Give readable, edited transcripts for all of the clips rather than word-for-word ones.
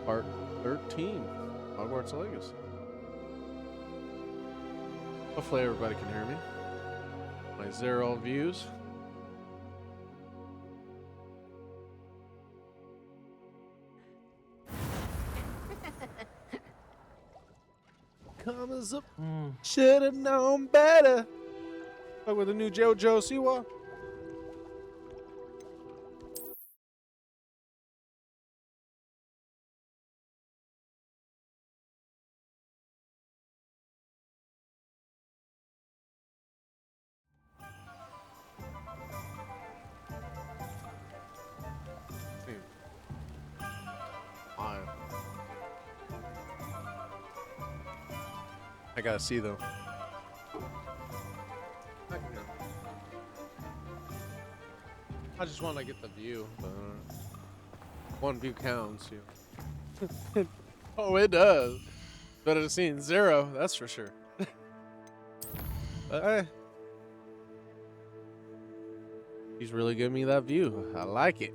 Part 13, Hogwarts Legacy. Hopefully everybody can hear me. My 0 views. Comes up. Should've known better. Fuck with the new JoJo Siwa. I gotta see though. I just want to get the view, but one view counts. You know. Oh, it does. Better than seeing 0, that's for sure. But hey, he's really giving me that view. I like it.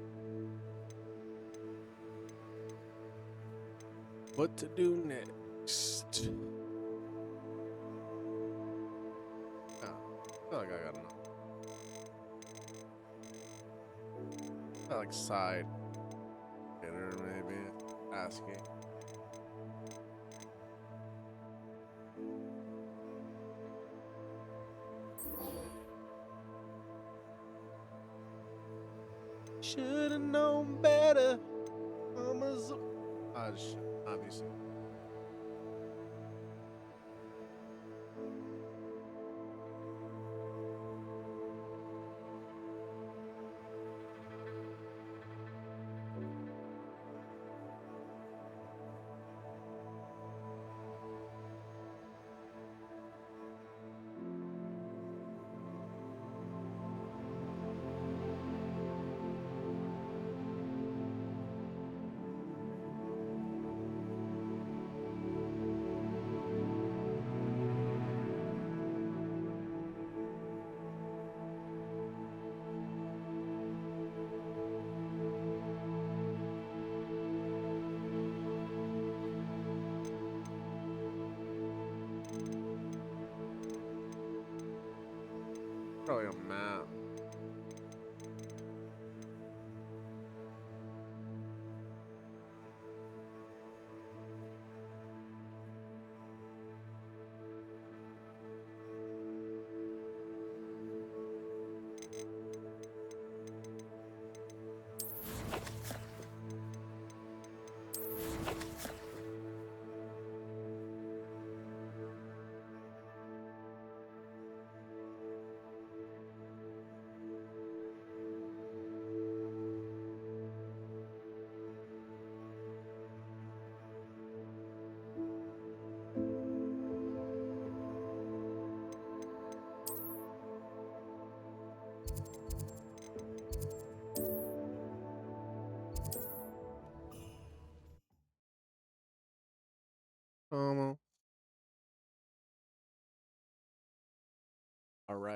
What to do next? I feel like I got enough. Like side hitter, maybe asking. Should've known better. Obviously. Probably a map.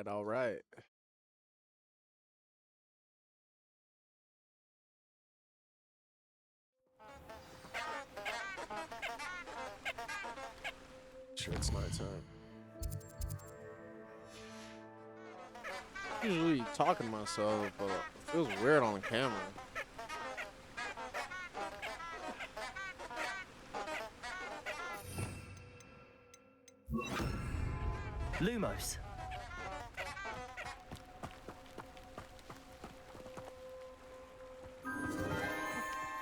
All right. Sure, it's nighttime. Usually talking to myself, but it feels weird on the camera. Lumos.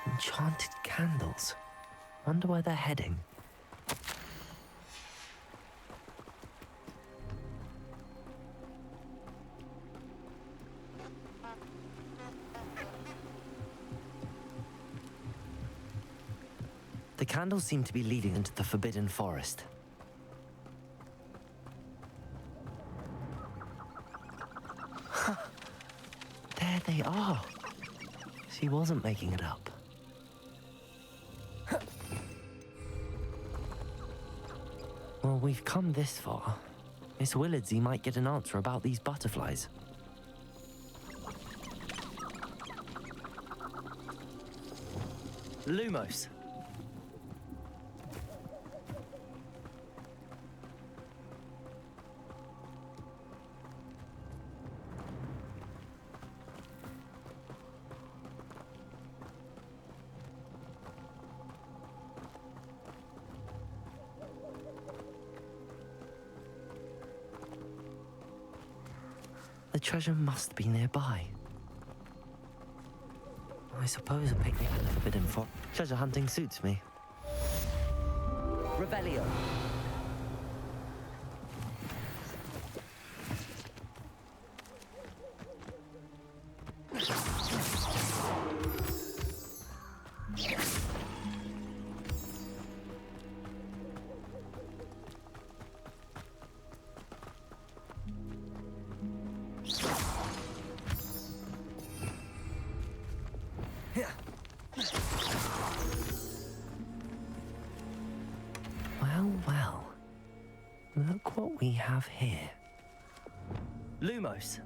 Enchanted candles. Wonder where they're heading. The candles seem to be leading into the Forbidden Forest. There they are. She wasn't making it up. Well, we've come this far. Miss Willardsy might get an answer about these butterflies. Lumos. treasure must be nearby. I suppose a picnic in the Forbidden Forest. Treasure hunting suits me. Revelio. Well, well. Look what we have here. Lumos.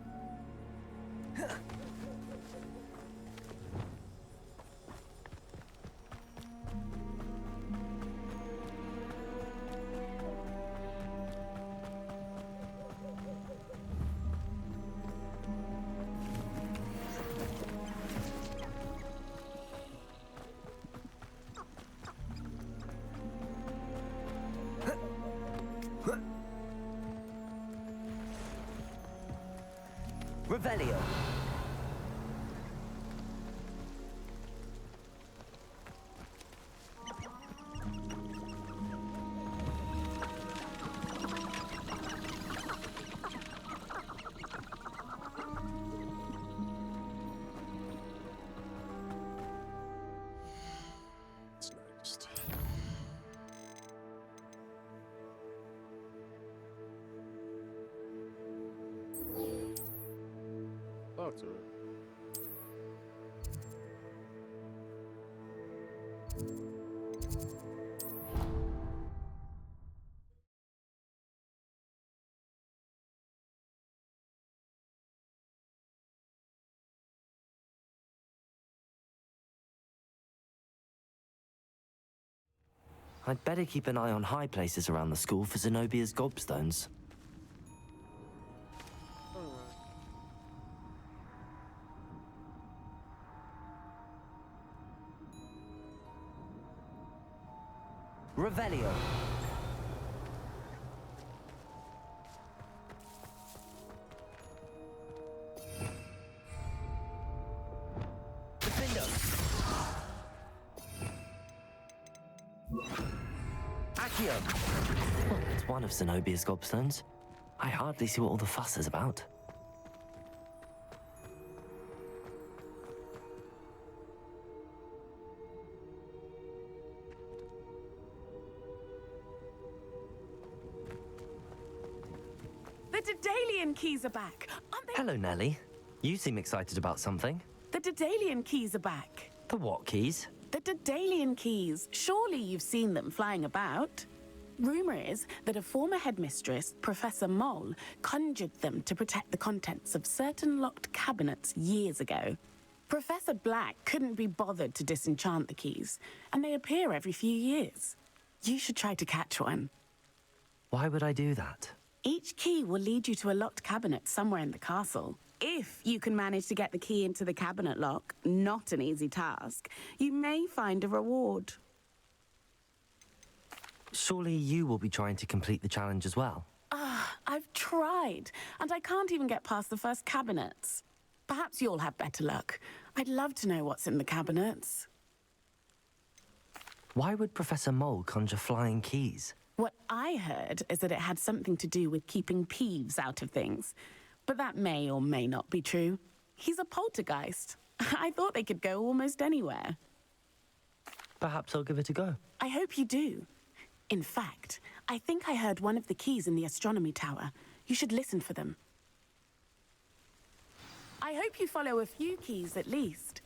Revelio. What's next? Talk to it. I'd better keep an eye on high places around the school for Zenobia's gobstones. Revelio. Defender. Accio. Well, it's one of Zenobia's gobstones. I hardly see what all the fuss is about. The Daedalian Keys are back, aren't they? Hello, Nelly. You seem excited about something. The Daedalian Keys are back. The what keys? The Daedalian Keys. Surely you've seen them flying about. Rumor is that a former headmistress, Professor Mole, conjured them to protect the contents of certain locked cabinets years ago. Professor Black couldn't be bothered to disenchant the keys, and they appear every few years. You should try to catch one. Why would I do that? Each key will lead you to a locked cabinet somewhere in the castle. If you can manage to get the key into the cabinet lock, not an easy task, you may find a reward. Surely you will be trying to complete the challenge as well. I've tried, and I can't even get past the first cabinets. Perhaps you'll have better luck. I'd love to know what's in the cabinets. Why would Professor Mole conjure flying keys? What I heard is that it had something to do with keeping Peeves out of things. But that may or may not be true. He's a poltergeist. I thought they could go almost anywhere. Perhaps I'll give it a go. I hope you do. In fact, I think I heard one of the keys in the astronomy tower. You should listen for them. I hope you follow a few keys at least.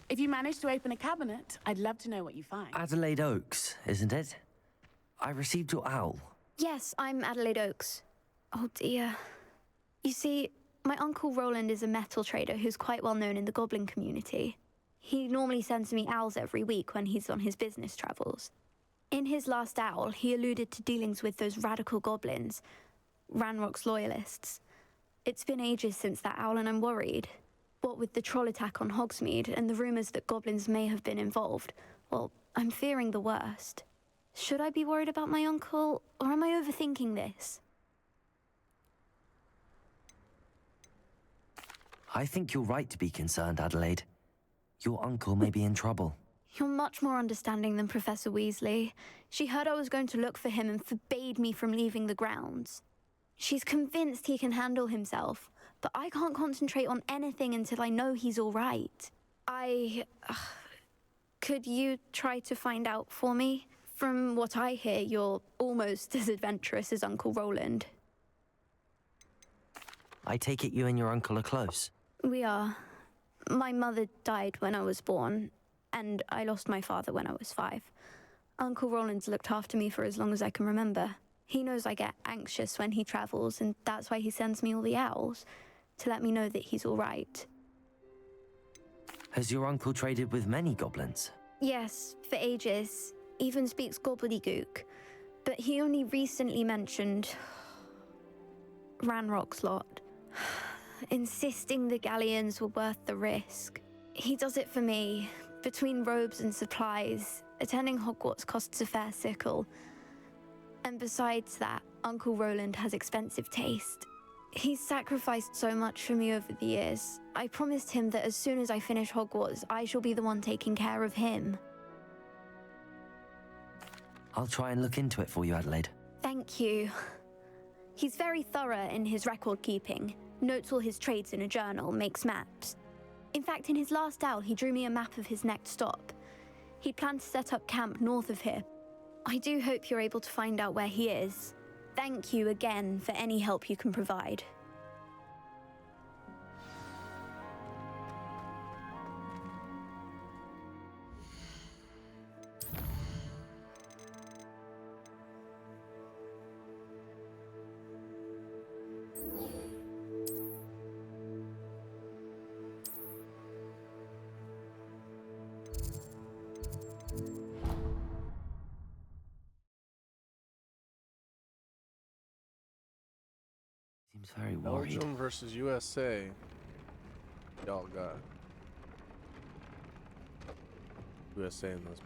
If you manage to open a cabinet, I'd love to know what you find. Adelaide Oaks, isn't it? I received your owl. Yes, I'm Adelaide Oaks. Oh dear. You see, my uncle Roland is a metal trader who's quite well known in the Goblin community. He normally sends me owls every week when he's on his business travels. In his last owl, he alluded to dealings with those radical goblins, Ranrok's Loyalists. It's been ages since that owl and I'm worried. What with the troll attack on Hogsmeade and the rumors that goblins may have been involved, well, I'm fearing the worst. Should I be worried about my uncle, or am I overthinking this? I think you're right to be concerned, Adelaide. Your uncle may be in trouble. You're much more understanding than Professor Weasley. She heard I was going to look for him and forbade me from leaving the grounds. She's convinced he can handle himself, but I can't concentrate on anything until I know he's all right. Could you try to find out for me? From what I hear, you're almost as adventurous as Uncle Roland. I take it you and your uncle are close. We are. My mother died when I was born, and I lost my father when I was 5. Uncle Roland's looked after me for as long as I can remember. He knows I get anxious when he travels, and that's why he sends me all the owls, to let me know that he's all right. Has your uncle traded with many goblins? Yes, for ages. Even speaks gobbledygook. But he only recently mentioned Ranrok's lot, insisting the galleons were worth the risk. He does it for me. Between robes and supplies, attending Hogwarts costs a fair sickle. And besides that, Uncle Roland has expensive taste. He's sacrificed so much for me over the years. I promised him that as soon as I finish Hogwarts, I shall be the one taking care of him. I'll try and look into it for you, Adelaide. Thank you. He's very thorough in his record keeping, notes all his trades in a journal, makes maps. In fact, in his last owl, he drew me a map of his next stop. He planned to set up camp north of here. I do hope you're able to find out where he is. Thank you again for any help you can provide. Seems very worried. Belgium versus USA. Y'all got USA in this.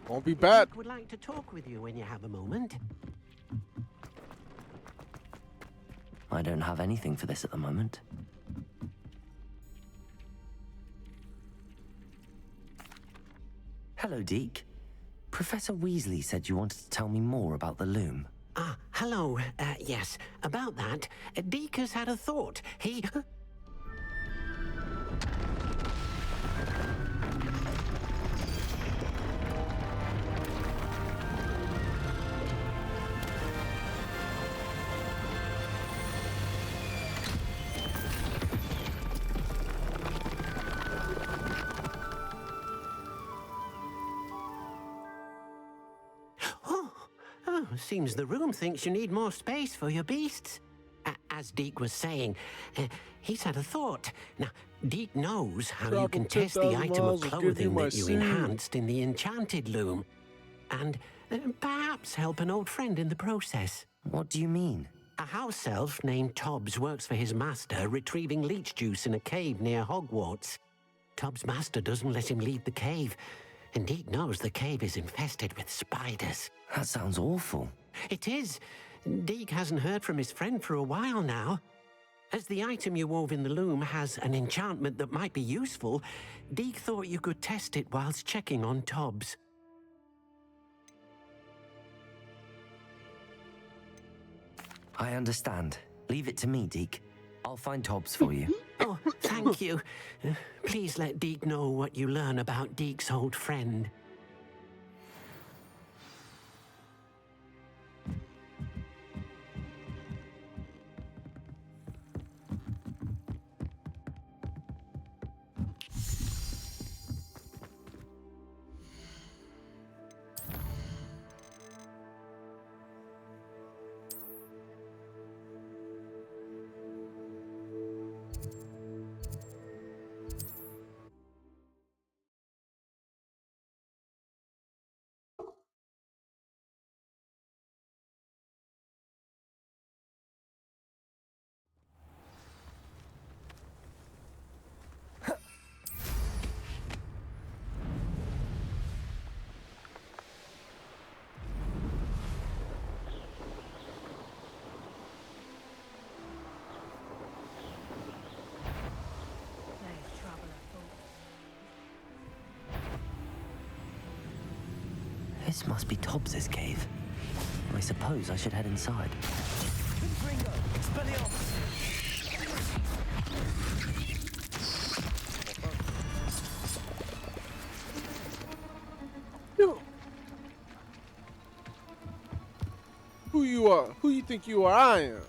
Won't be bad. Would like to talk with you when you have a moment. I don't have anything for this at the moment. Hello, Deek. Professor Weasley said you wanted to tell me more about the loom. Ah, hello. Yes, about that. Deek has had a thought. He... Seems the room thinks you need more space for your beasts. As Deek was saying, he's had a thought. Now, Deek knows how you can test the item of clothing that you enhanced in the Enchanted loom. And perhaps help an old friend in the process. What do you mean? A house elf named Tobs works for his master, retrieving leech juice in a cave near Hogwarts. Tobs' master doesn't let him leave the cave, and Deek knows the cave is infested with spiders. That sounds awful. It is. Deek hasn't heard from his friend for a while now. As the item you wove in the loom has an enchantment that might be useful, Deek thought you could test it whilst checking on Tobs. I understand. Leave it to me, Deek. I'll find Tobs for you. Oh, thank you. Please let Deek know what you learn about Deek's old friend. This must be Tobs's cave. I suppose I should head inside. Confringo, Expelliarmus. Who you are? Who you think you are? I am.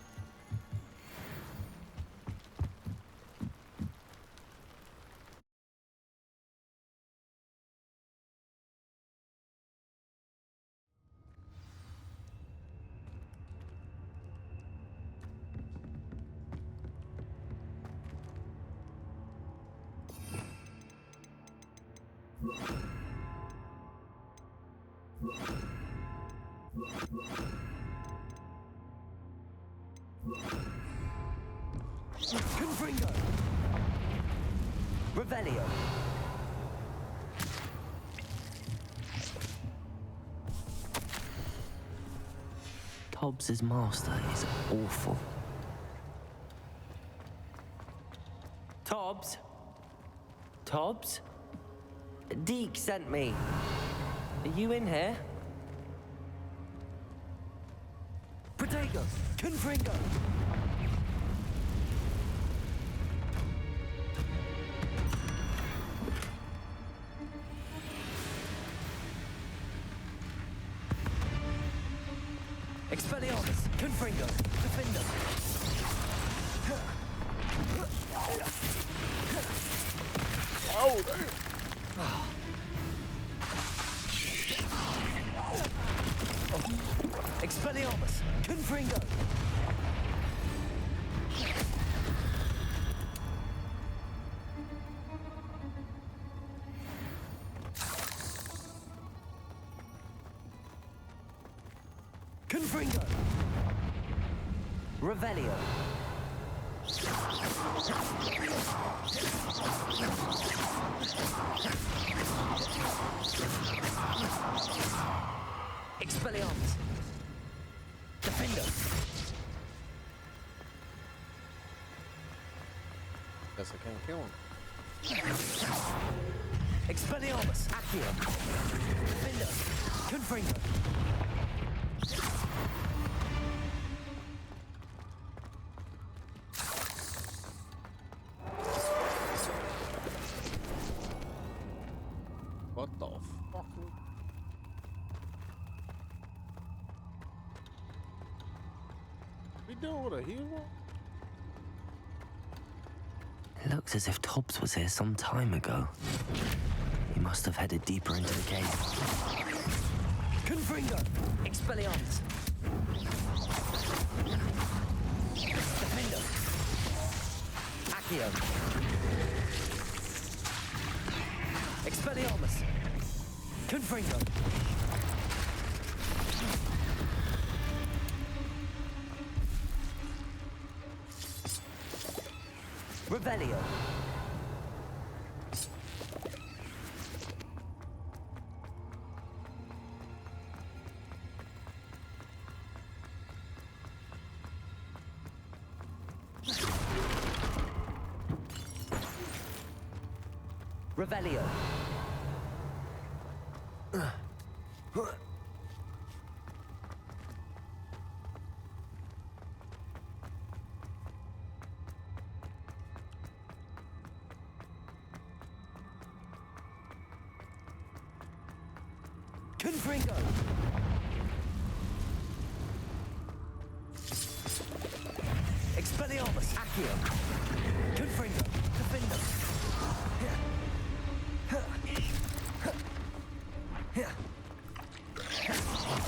Confringo. Revelio. Tobs's master is awful. Tobs? Tobs? Deek sent me. Are you in here? Protego! Confringo! Expelliarmus! Confringo! Defender! Oh, damn. Expelliarmus! Confringo! Confringo! Revelio! Expelliarmus! Defender! Guess I can't kill him. Expelliarmus! Accio! Defender! Confringo! What the fuck? We doing with a hero? It looks as if Tobs was here some time ago. He must have headed deeper into the cave. Confringo! Expelliarmus! Defender! Accio! Expelliarmus! Confringo! Revelio! Revelio! Confringo! Expelliarmus! Accio! Confringo! Defender!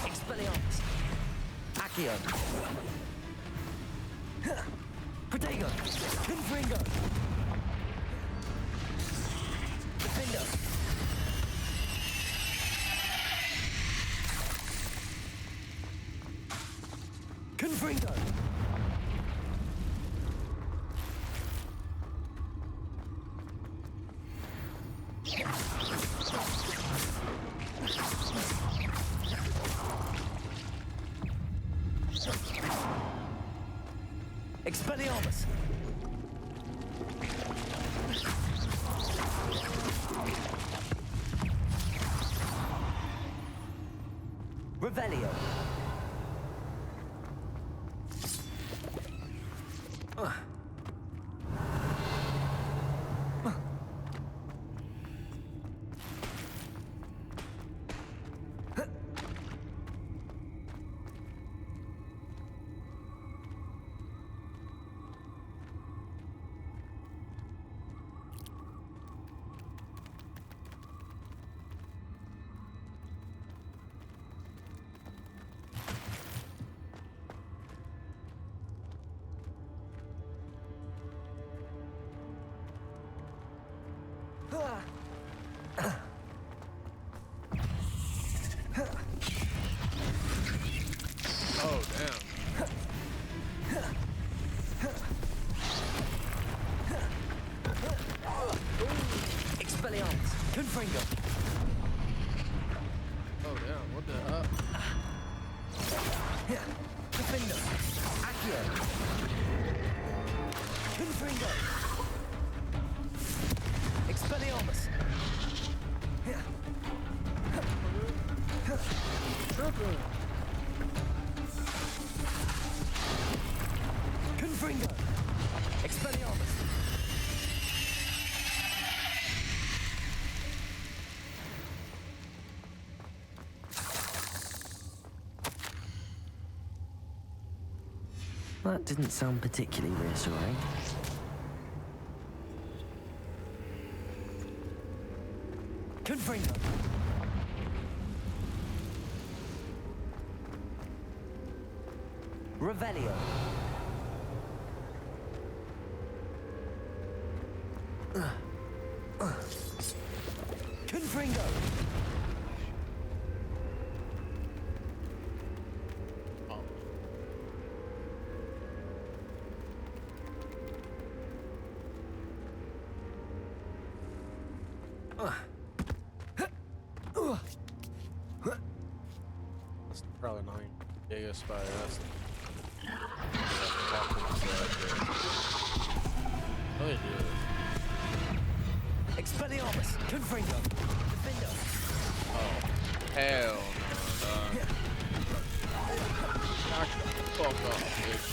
Expelliarmus! Accio! Protego! Confringo! Defender! Confringo! Expelliarmus! Revelio. Oh, damn. Expelliarmus. Confringo. Oh, damn. What the hell? Defender. Accio. Confringo. Expelliarmus. Tripping. Confringo. Expelliarmus. That didn't sound particularly reassuring. Confringo. Revelio. Confringo. Oh. That's probably not even the biggest spider. That's oh, you do. Expelliarmus. Confringo. Defender. Oh, hell no. Knock the fuck off, dude.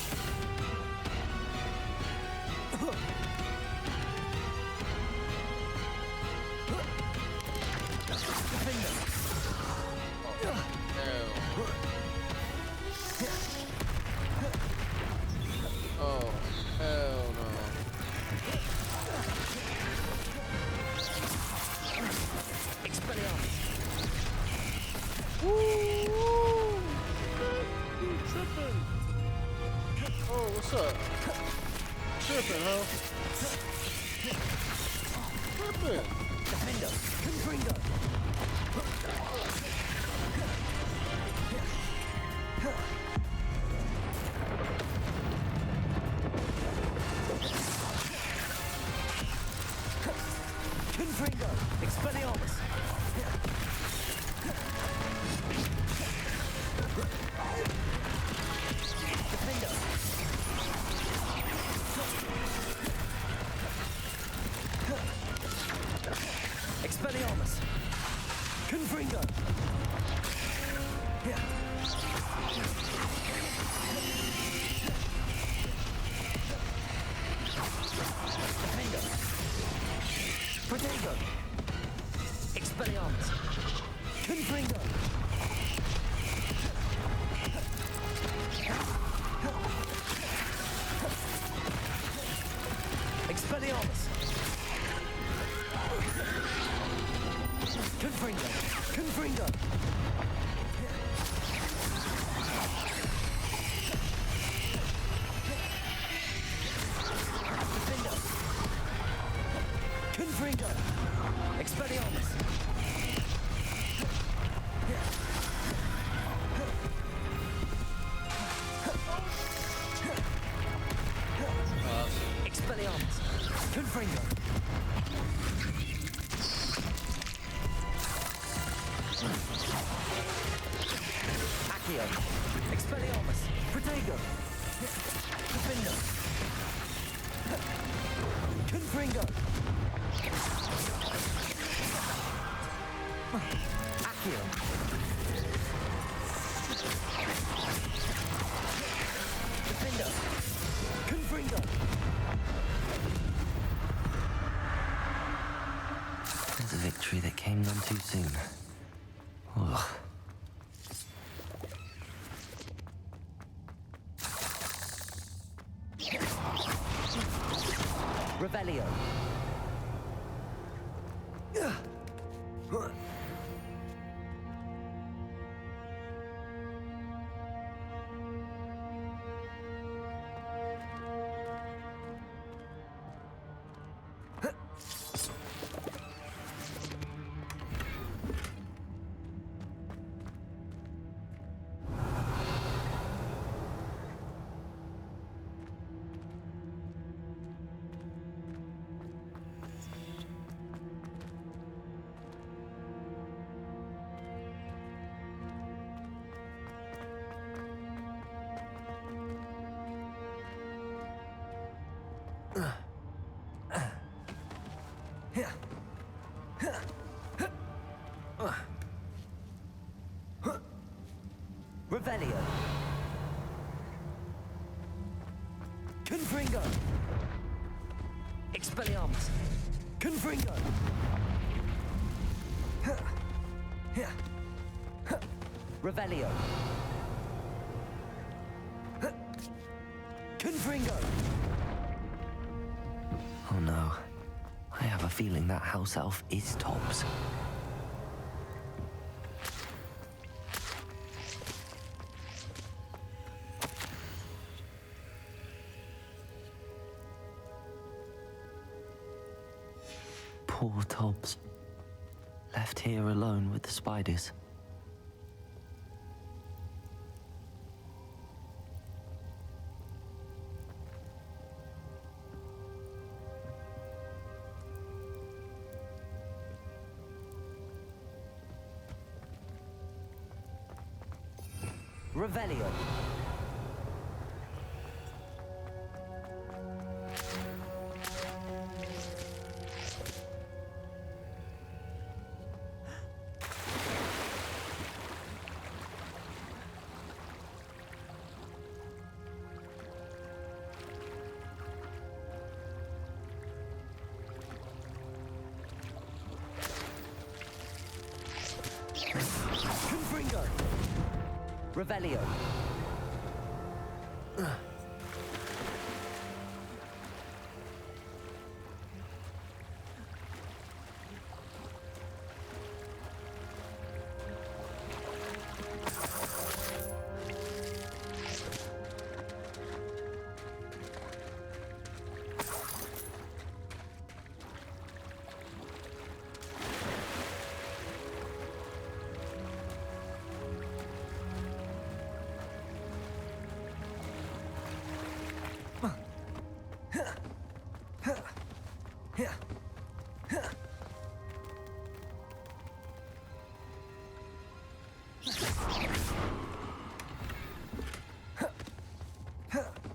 Defender. Hell. Oh, hell no. Expelliarmus. Woo! You tripping? Oh, what's up? Tripping, huh? Tripping. Defender. Confringo. Confringo. Expelliarmus. Defender. Expelliarmus. Confringo. Defender. Protego. Expelliarmus. Confringo. Expelliarmus. Confringo. Confringo. Defender. Confringo. Expelliarmus. Expelliarmus. Confringo. Accio. Expelliarmus. Protego. Defender. Confringo. Accio. There's a victory that came none too soon. Ugh. Revelio. Revelio. Confringo. Expelliarmus. Confringo. Revelio. Confringo. Oh no. I have a feeling that house elf is Tobs. Poor Tobs. Left here alone with the spiders. Revelio. Confringo. Revelio.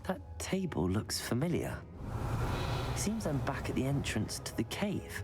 That table looks familiar. Seems I'm back at the entrance to the cave.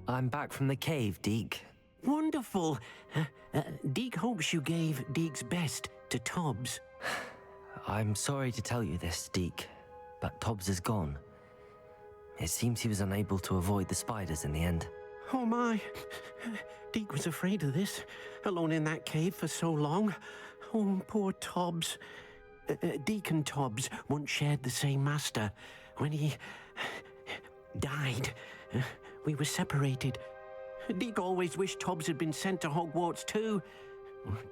I'm back from the cave, Deek. Wonderful. Deek hopes you gave Deek's best to Tobs. I'm sorry to tell you this, Deek, but Tobs is gone. It seems he was unable to avoid the spiders in the end. Oh my. Deek was afraid of this, alone in that cave for so long. Oh, poor Tobs. Deek and Tobs once shared the same master. When he died, we were separated. Deek always wished Tobs had been sent to Hogwarts too.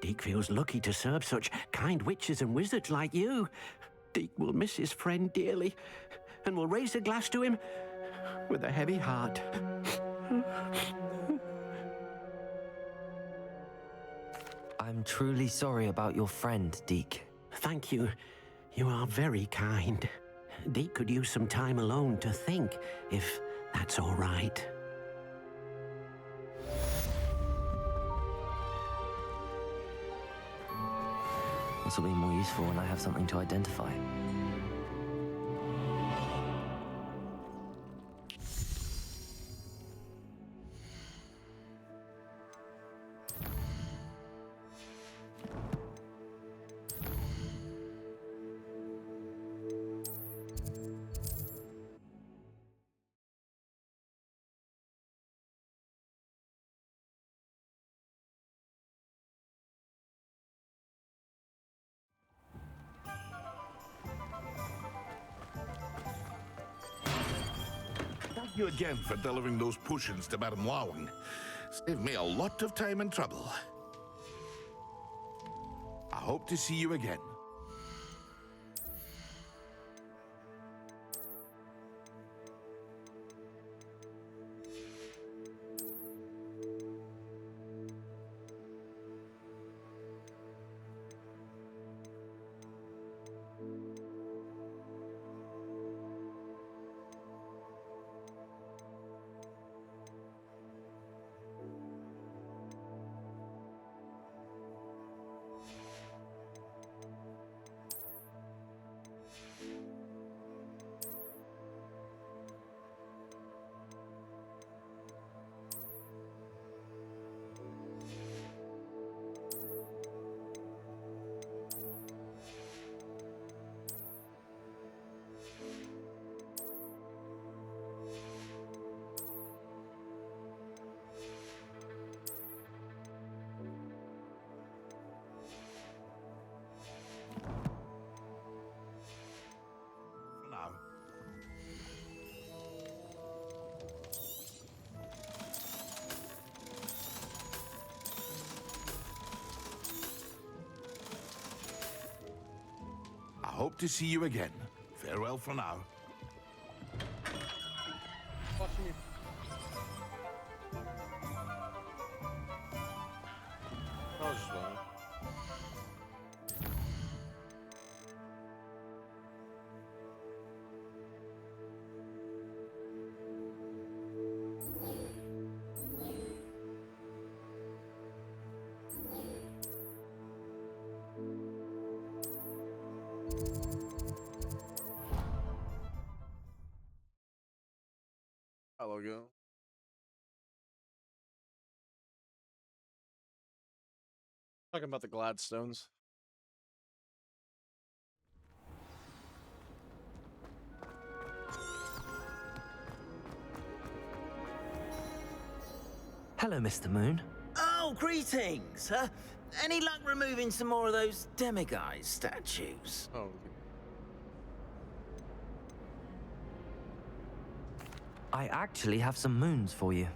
Deek feels lucky to serve such kind witches and wizards like you. Deek will miss his friend dearly, and will raise a glass to him with a heavy heart. I'm truly sorry about your friend, Deek. Thank you. You are very kind. Deek could use some time alone to think, if that's all right. This will be more useful when I have something to identify. Thank you again for delivering those potions to Madame Lawing. Saved me a lot of time and trouble. I hope to see you again. For now. I hope to see you again. Farewell for now. Watching you. I was just wondering. Hello, go. Talking about the Gladstones. Hello, Mr. Moon. Oh, greetings! Any luck removing some more of those Demiguise statues? Oh, I actually have some moons for you.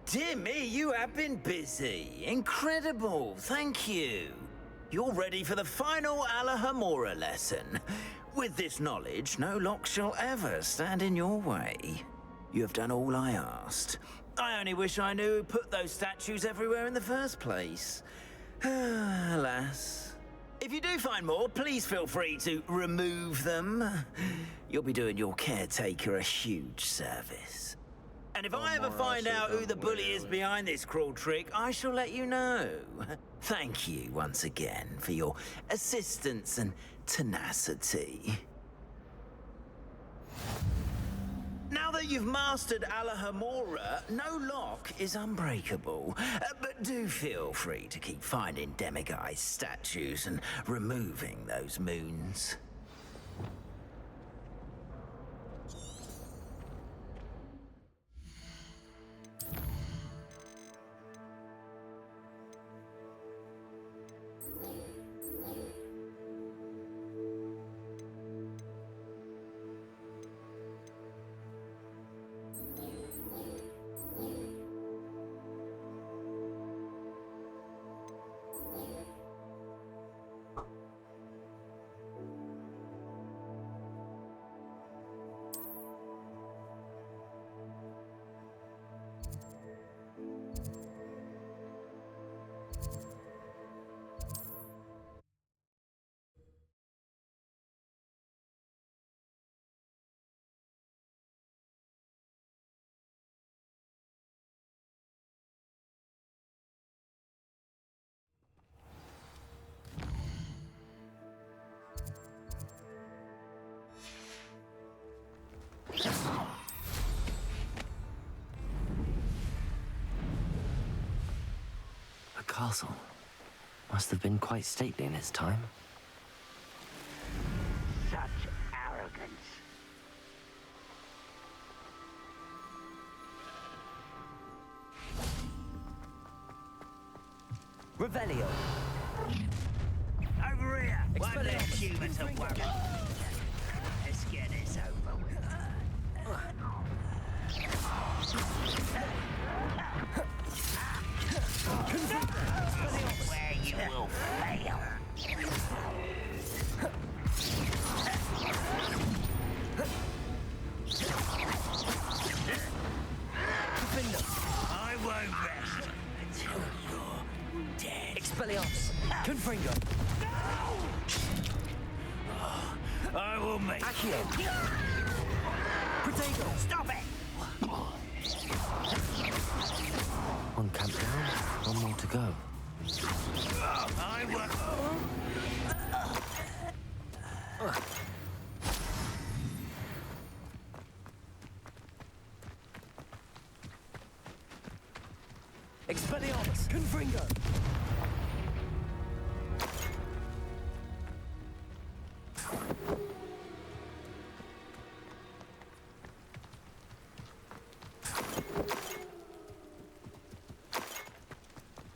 Dear me, you have been busy. Incredible, thank you. You're ready for the final Alahamora lesson. With this knowledge, no lock shall ever stand in your way. You have done all I asked. I only wish I knew who put those statues everywhere in the first place. Alas. If you do find more, please feel free to remove them. You'll be doing your caretaker a huge service. And if I ever find out who the bully is behind this cruel trick, I shall let you know. Thank you once again for your assistance and tenacity. Now that you've mastered Alahamora, no lock is unbreakable. But do feel free to keep finding Demiguise statues and removing those moons. castle. Must have been quite stately in its time. Such arrogance. Revelio. Over here! One less Expelliarmus. human to worry. Let's get this over with. Where you will fail. I won't rest until you're dead. Expelliarmus. Confringo. I will make Accio. Protego. Stop it! One camp down, one more to go. I will. Expelliarmus. Confringo.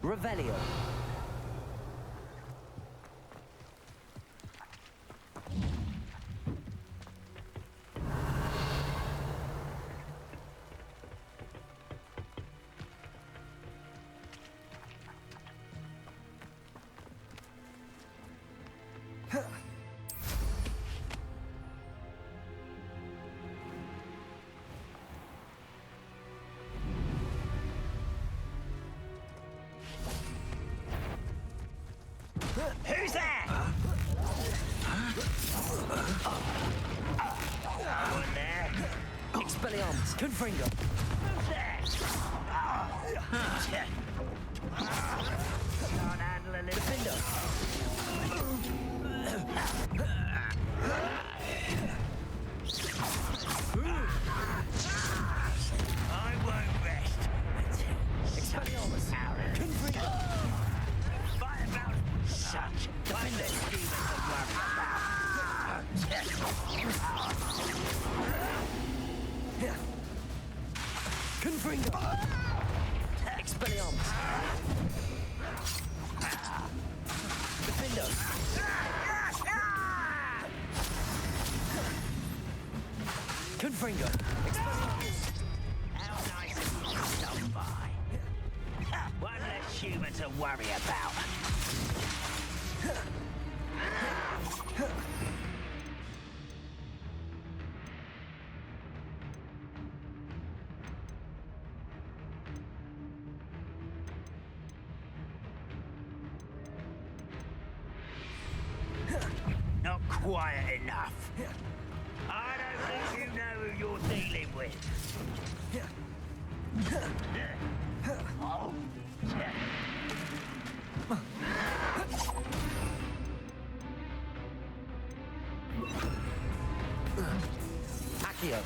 Revelio. Who's there? One there. Expelliarmus. Confringo. Who's there? Can't handle a little Defender. I won't rest until Expelliarmus. Confringo. fight about such defender. Confringo. Expelliarmus. Defender. Confringo. Expelliarmus. How nice of you to stop by. One less human to worry about. Not quiet enough. I don't think you know who you're dealing with. Accio.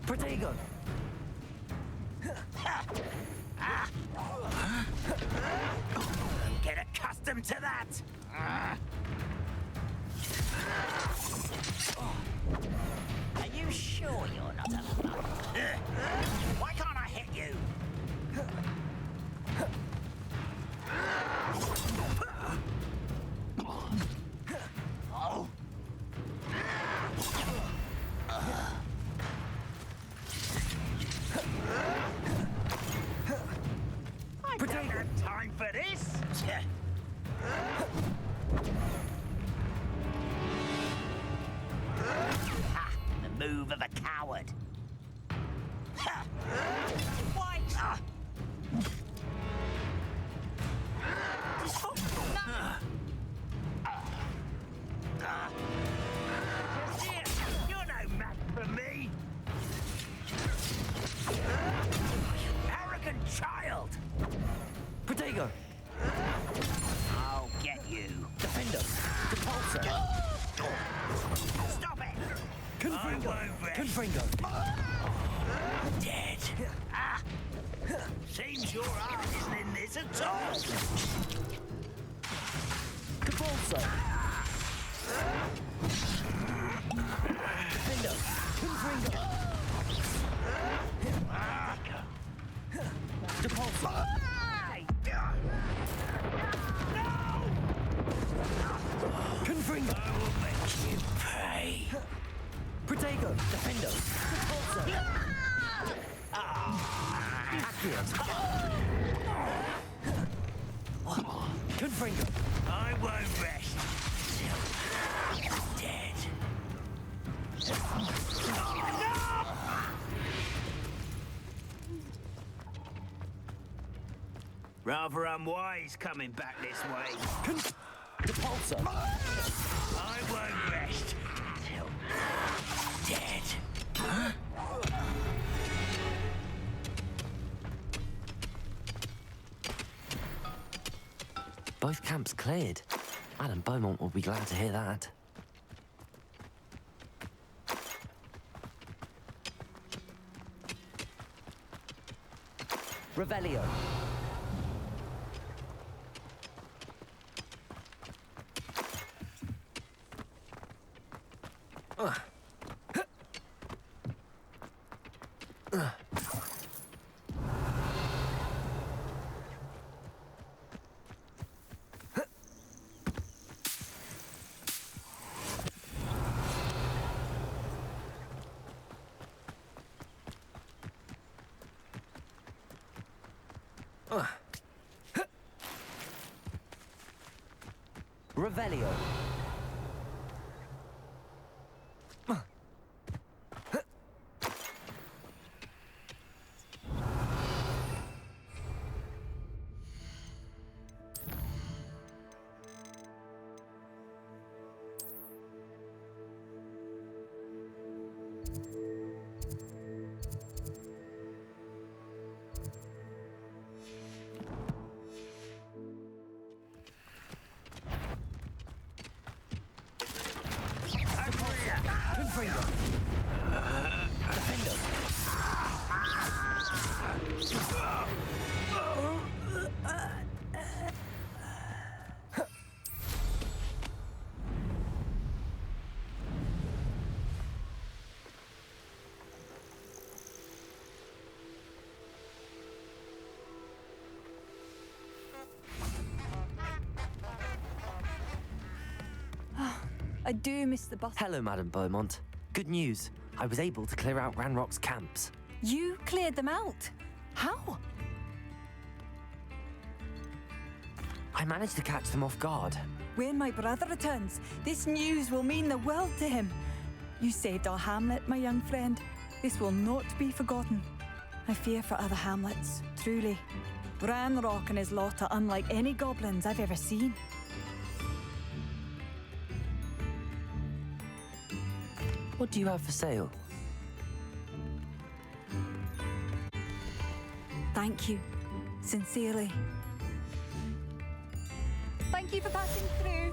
Protego. Get accustomed to that. Are you sure you're not a move of a coward. Wait! You're no match for me. Arrogant child. Protego! I'll get you. Defender! Repulsor! Stop it. Confringo! Confringo! Dead. Ah. Seems your heart isn't in this at all. Repulsor! Defender! Confringo! Repulsor! Confringo! I will make you pay. Protego! Defender! Repulsor! Accurate! Confringo! I won't rest till you're dead. Rather unwise coming back this way. Repulsor! I won't rest till you're dead. Both camps cleared. Madam Beaumont will be glad to hear that. Revelio! Revelio! I do miss the bus. Hello, Madam Beaumont. Good news. I was able to clear out Ranrock's camps. You cleared them out? How? I managed to catch them off guard. When my brother returns, this news will mean the world to him. You saved our hamlet, my young friend. This will not be forgotten. I fear for other hamlets, truly. Ranrok and his lot are unlike any goblins I've ever seen. What do you have for sale? Thank you. Sincerely. Thank you for passing through.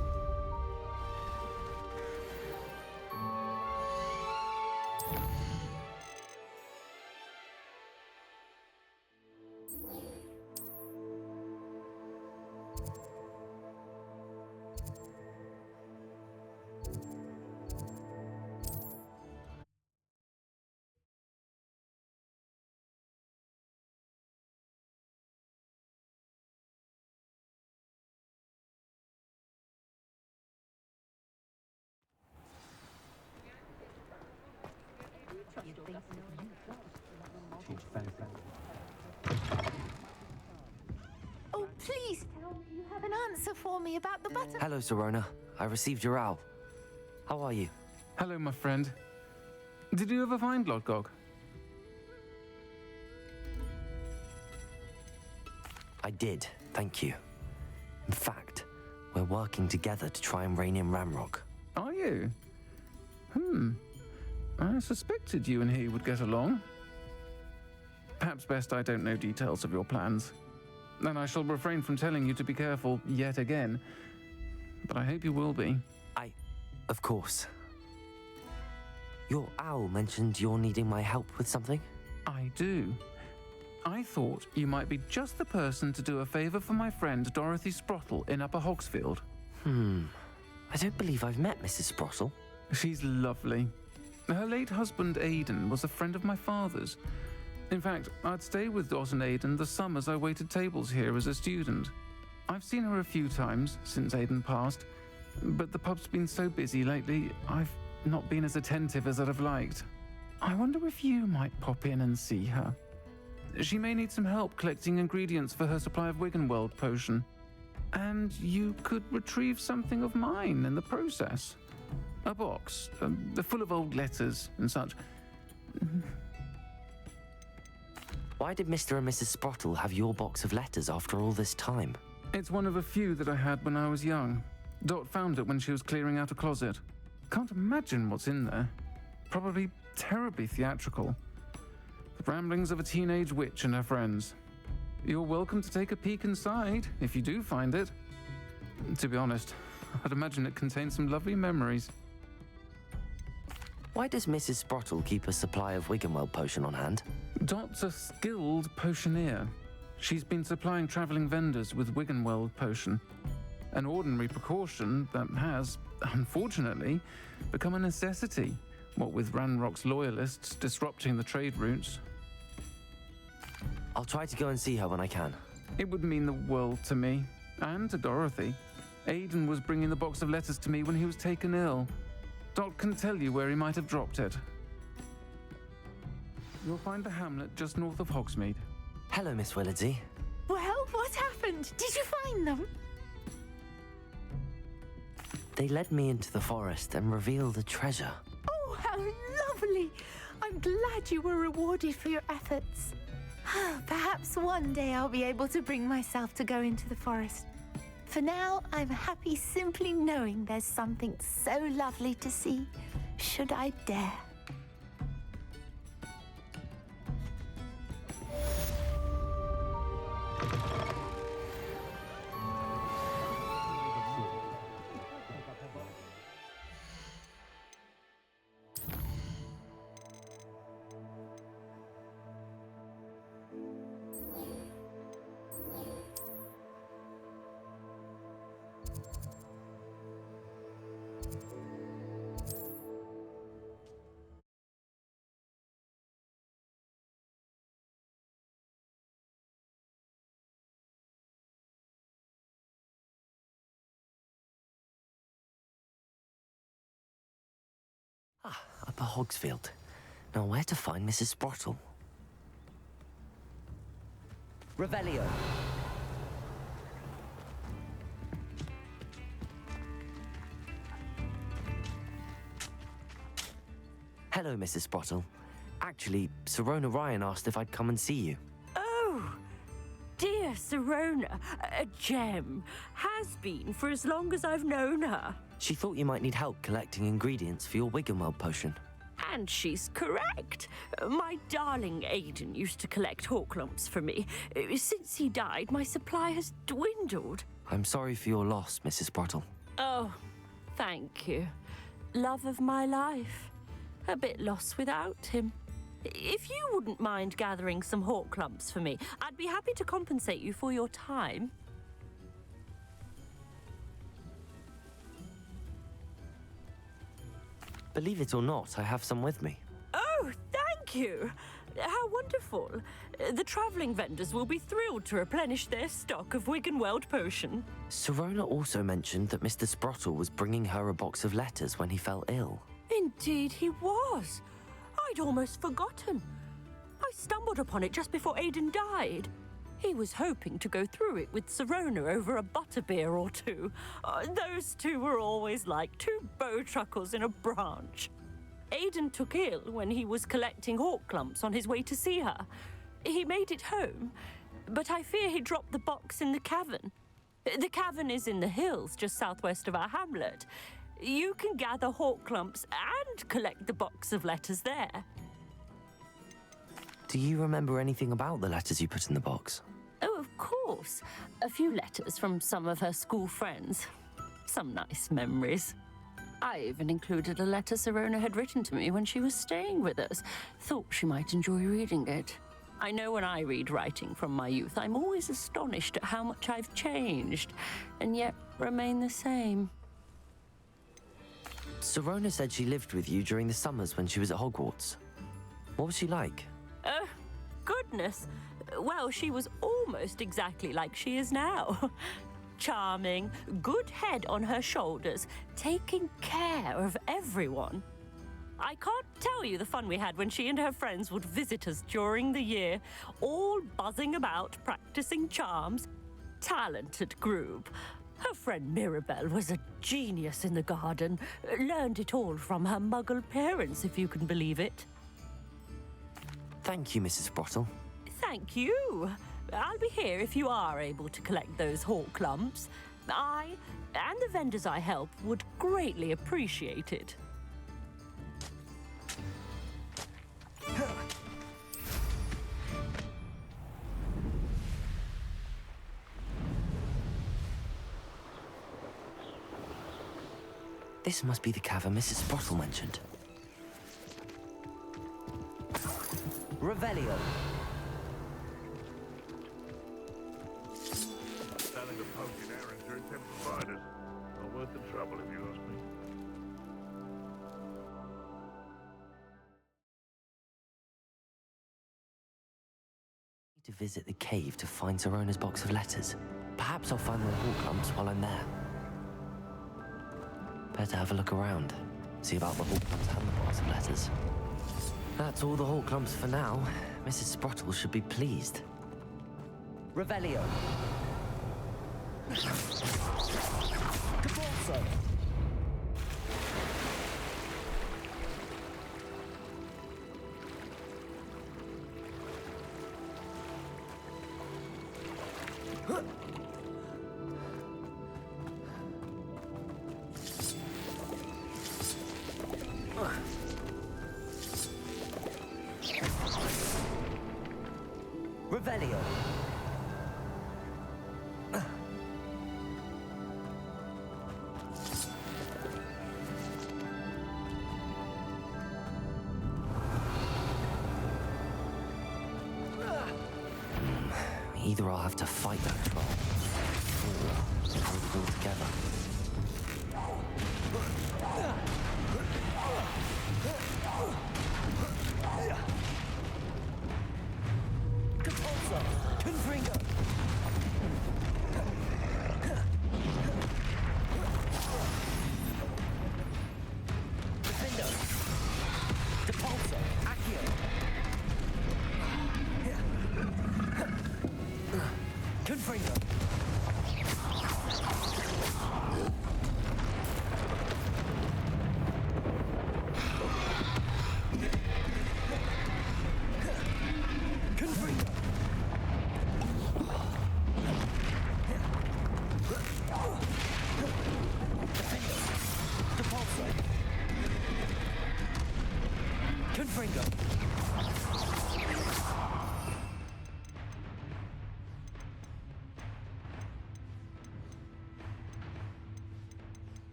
Oh, please tell me you have an answer for me about the button. Hello, Sirona. I received your owl. How are you? Hello, my friend. Did you ever find Lodgog? I did, thank you. In fact, we're working together to try and rein in Ranrok. Are you? I suspected you and he would get along. Perhaps best I don't know details of your plans. Then I shall refrain from telling you to be careful yet again. But I hope you will be. Of course. Your owl mentioned you're needing my help with something? I do. I thought you might be just the person to do a favor for my friend Dorothy Sprottle in Upper Hogsfield. I don't believe I've met Mrs. Sprottle. She's lovely. Her late husband Aidan was a friend of my father's. In fact, I'd stay with Dot and Aidan the summers I waited tables here as a student. I've seen her a few times since Aidan passed, but the pub's been so busy lately, I've not been as attentive as I'd have liked. I wonder if you might pop in and see her. She may need some help collecting ingredients for her supply of Wiggenweld potion. And you could retrieve something of mine in the process. A box, full of old letters and such. Why did Mr. and Mrs. Sprottle have your box of letters after all this time? It's one of a few that I had when I was young. Dot found it when she was clearing out a closet. Can't imagine what's in there. Probably terribly theatrical. The ramblings of a teenage witch and her friends. You're welcome to take a peek inside, if you do find it. To be honest, I'd imagine it contains some lovely memories. Why does Mrs. Sprottle keep a supply of Wiggenweld potion on hand? Dot's a skilled potioneer. She's been supplying travelling vendors with Wiggenweld potion. An ordinary precaution that has, unfortunately, become a necessity, what with Ranrok's Loyalists disrupting the trade routes. I'll try to go and see her when I can. It would mean the world to me, and to Dorothy. Aidan was bringing the box of letters to me when he was taken ill. Dot can tell you where he might have dropped it. You'll find the hamlet just north of Hogsmeade. Hello, Miss Willardsey. Well, what happened? Did you find them? They led me into the forest and revealed a treasure. Oh, how lovely! I'm glad you were rewarded for your efforts. Perhaps one day I'll be able to bring myself to go into the forest. For now, I'm happy simply knowing there's something so lovely to see, should I dare. Upper Hogsfield. Now where to find Mrs. Sprottle? Revelio. Hello, Mrs. Sprottle. Actually, Sirona Ryan asked if I'd come and see you. Oh, dear Sirona, a gem. Has been for as long as I've known her. She thought you might need help collecting ingredients for your Wiggenweld potion. And she's correct. My darling Aidan used to collect hawk lumps for me. Since he died, my supply has dwindled. I'm sorry for your loss, Mrs. Sprottle. Oh, thank you. Love of my life. A bit lost without him. If you wouldn't mind gathering some hawk lumps for me, I'd be happy to compensate you for your time. Believe it or not, I have some with me. Oh, thank you. How wonderful. The travelling vendors will be thrilled to replenish their stock of Wiggenweld potion. Sirona also mentioned that Mr. Sprottle was bringing her a box of letters when he fell ill. Indeed he was. I'd almost forgotten. I stumbled upon it just before Aidan died. He was hoping to go through it with Sirona over a butterbeer or two. Those two were always like two bowtruckles in a branch. Aiden took ill when he was collecting hawk clumps on his way to see her. He made it home, but I fear he dropped the box in the cavern. The cavern is in the hills just southwest of our hamlet. You can gather hawk clumps and collect the box of letters there. Do you remember anything about the letters you put in the box? Oh, of course. A few letters from some of her school friends. Some nice memories. I even included a letter Sirona had written to me when she was staying with us. Thought she might enjoy reading it. I know when I read writing from my youth, I'm always astonished at how much I've changed, and yet remain the same. Sirona said she lived with you during the summers when she was at Hogwarts. What was she like? Goodness. Well, she was almost exactly like she is now. Charming, good head on her shoulders, taking care of everyone. I can't tell you the fun we had when she and her friends would visit us during the year, all buzzing about, practicing charms. Talented group. Her friend Mirabelle was a genius in the garden. Learned it all from her muggle parents, if you can believe it. Thank you, Mrs. Sprottle. Thank you. I'll be here if you are able to collect those hawk clumps. I and the vendors I help would greatly appreciate it. This must be the cavern Mrs. Sprottle mentioned. Revelio. Selling a poking errands or attempt providers. Not worth the trouble if you ask me. To visit the cave to find Sirona's box of letters. Perhaps I'll find more hawk clumps while I'm there. Better have a look around. See about the hawk clumps and the box of letters. That's all the hawk clumps for now. Mrs. Sprottle should be pleased. Revelio. Caborso. Revelio. Either I'll have to fight that troll, or we'll pull together.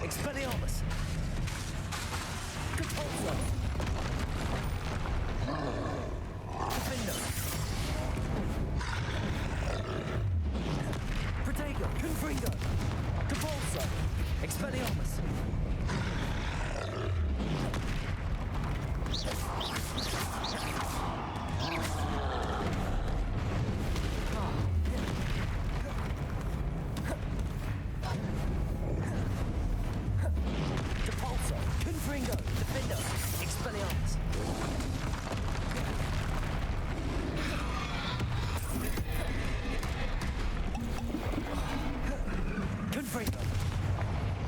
Expelliarmus. Capulso. Defender. Protego. Confringo. Capulso. Expelliarmus.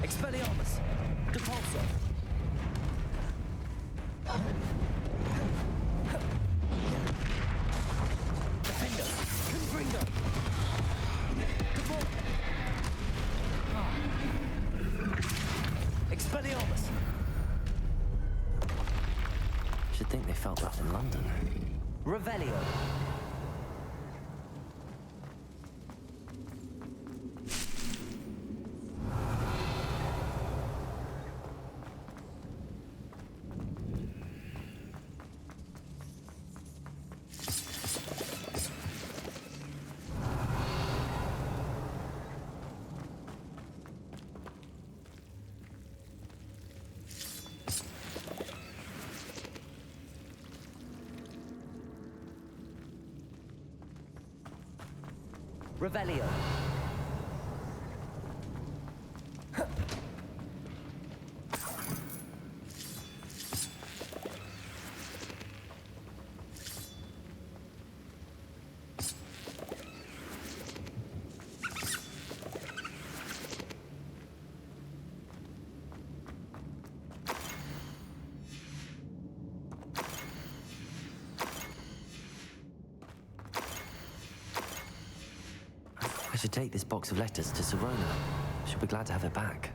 Expelliarmus. Depulso. Defender. Confringo. Devor. Expelliarmus. Should think they felt that in London. Revelio. Revelio. I should take this box of letters to Sirona. She'll be glad to have it back.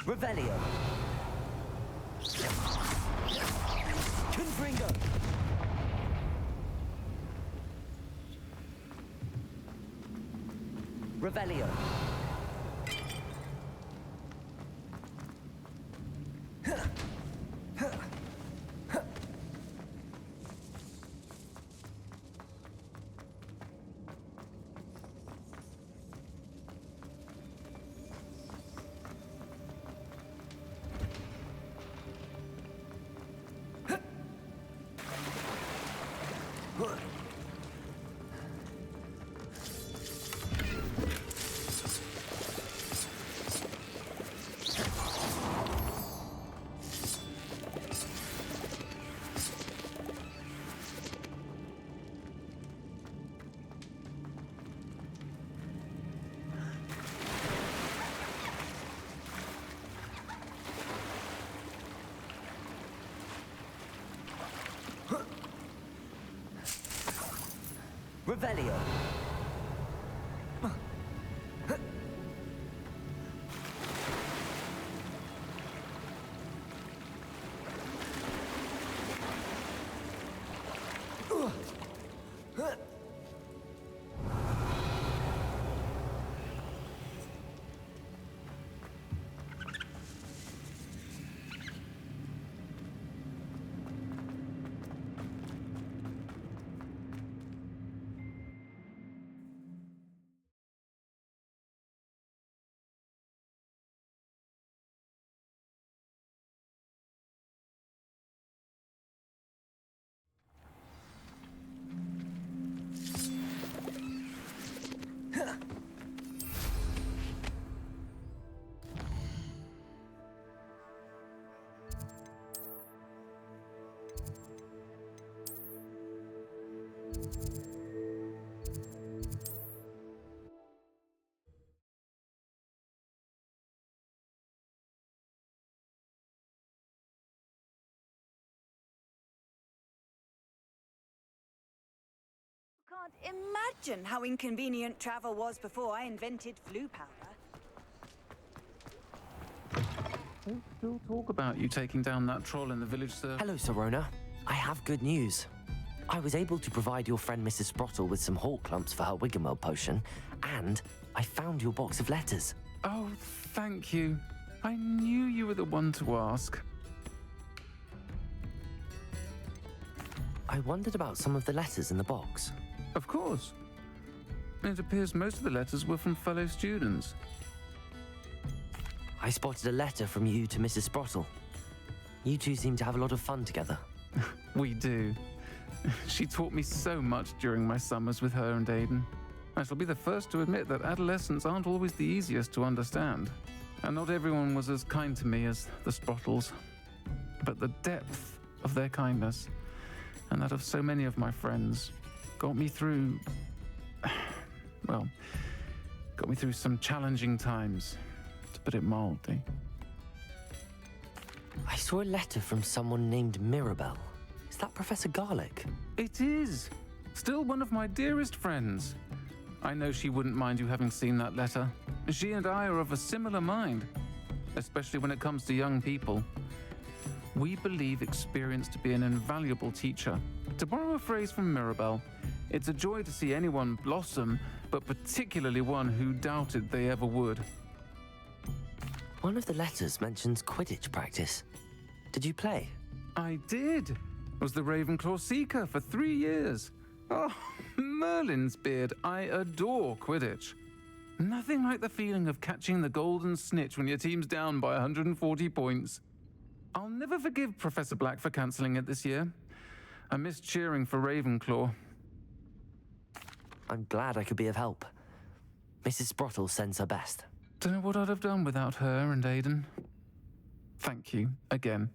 Revelio. Confringo. Revelio. Revelio. Can't imagine how inconvenient travel was before I invented flu powder. They still talk about you taking down that troll in the village, sir. Hello, Sirona. I have good news. I was able to provide your friend Mrs. Sprottle with some hawk clumps for her Wiggenweld potion, and I found your box of letters. Oh, thank you. I knew you were the one to ask. I wondered about some of the letters in the box. Of course. It appears most of the letters were from fellow students. I spotted a letter from you to Mrs. Sprottle. You two seem to have a lot of fun together. We do. She taught me so much during my summers with her and Aiden. I shall be the first to admit that adolescents aren't always the easiest to understand. And not everyone was as kind to me as the Sprottles. But the depth of their kindness and that of so many of my friends, got me through, well, got me through some challenging times, to put it mildly. I saw a letter from someone named Mirabelle. Is that Professor Garlick? It is! Still one of my dearest friends. I know she wouldn't mind you having seen that letter. She and I are of a similar mind, especially when it comes to young people. We believe experience to be an invaluable teacher. To borrow a phrase from Mirabelle, it's a joy to see anyone blossom, but particularly one who doubted they ever would. One of the letters mentions Quidditch practice. Did you play? I did. Was the Ravenclaw Seeker for 3 years. Oh, Merlin's beard, I adore Quidditch. Nothing like the feeling of catching the golden snitch when your team's down by 140 points. I'll never forgive Professor Black for cancelling it this year. I missed cheering for Ravenclaw. I'm glad I could be of help. Mrs. Sprottle sends her best. Don't know what I'd have done without her and Aiden. Thank you, again,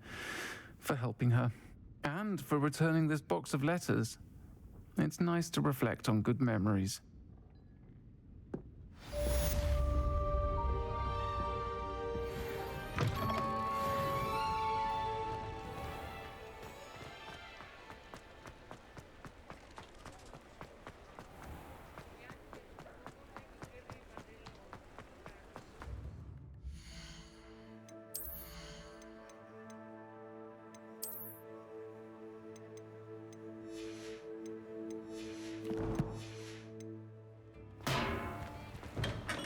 for helping her. And for returning this box of letters. It's nice to reflect on good memories.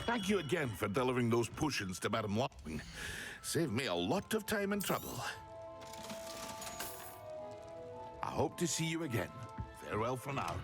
Thank you again for delivering those potions to Madame Long. Saved me a lot of time and trouble. I hope to see you again. Farewell for now.